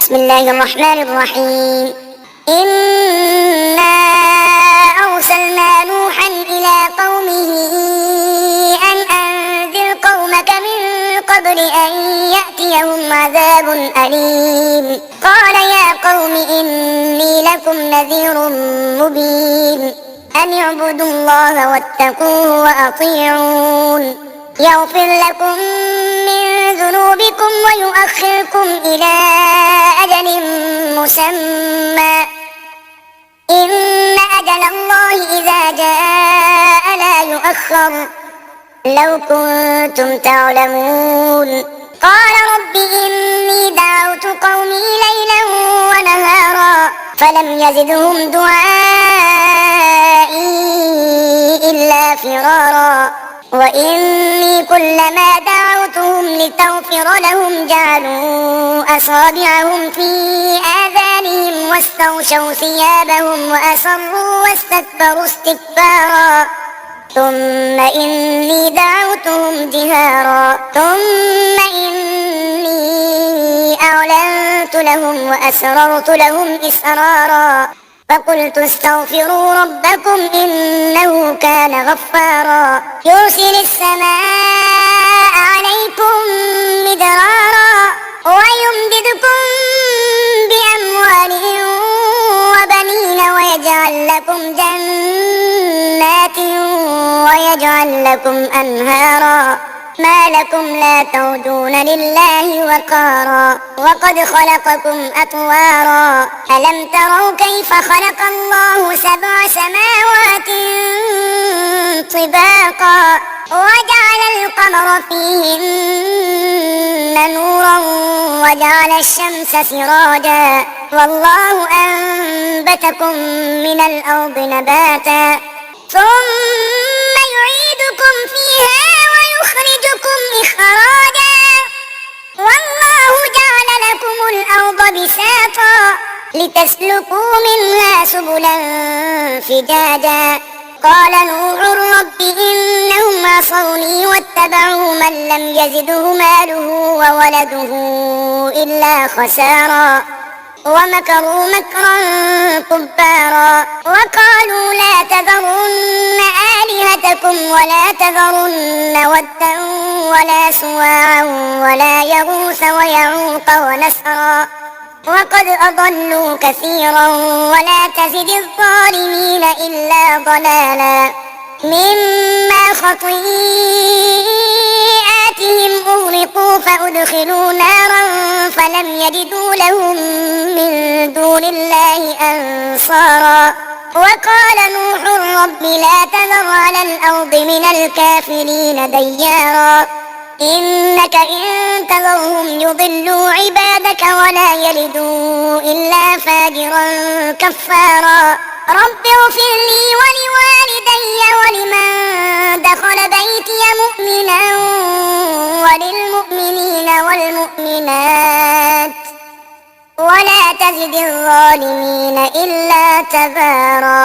بسم الله الرحمن الرحيم. إنا أرسلنا نوحا إلى قومه أن أنذر قومك من قبل أن يأتيهم عذاب أليم. قال يا قوم إني لكم نذير مبين أن اعبدوا الله واتقوه وأطيعون يغفر لكم من ذنوبكم ويؤخركم إلى أجل مسمى إن أجل الله إذا جاء لا يؤخر لو كنتم تعلمون. قال رب إني دعوت قومي ليلا ونهارا فلم يزدهم دعائي إلا فرارا وإني كلما دعوتهم لتغفر لهم جعلوا أصابعهم في آذانهم واستغشوا ثيابهم وأصروا واستكبروا استكبارا ثم إني دعوتهم جهارا ثم إني أعلنت لهم وأسررت لهم إسرارا فقلت استغفروا ربكم إنه كان غفارا يرسل السماء عليكم مدرارا ويمددكم بأموال وبنين ويجعل لكم جنات ويجعل لكم أنهارا ما لكم لا ترجون لله وقارا وقد خلقكم أطوارا ألم تروا كيف خلق الله 7 سماوات طباقا وجعل القمر فيهن نورا وجعل الشمس سراجا والله أنبتكم من الأرض نباتا ثم يعيدكم فيها ويخرجكم إخراجا والله جعل لكم الأرض بساطا لتسلكوا منها سبلا فجاجا قال نوح رب إنهم عصوني واتبعوا من لم يزده ماله وولده إلا خسارا ومكروا مكرا كبارا وقالوا لا تذرن آلهتكم ولا تذرن ودا ولا سواعا ولا يغوث ويعوق ونسرا وقد أضلوا كثيرا ولا تزد الظالمين إلا ضلالا مما خطيئاتهم أغرقوا فأدخلوا نارا فلم يجدوا لهم من دون الله أنصارا وقال نوح رب لا تذر على الأرض من الكافرين ديارا إنك إن تذرهم يضلوا عبادك ولا يلدوا إلا فاجرا كفارا رب اغفر لي ولوالدي ولمن دخل بيتي مؤمنا وللمؤمنين والمؤمنات ولا تزد الظالمين إلا تبارا.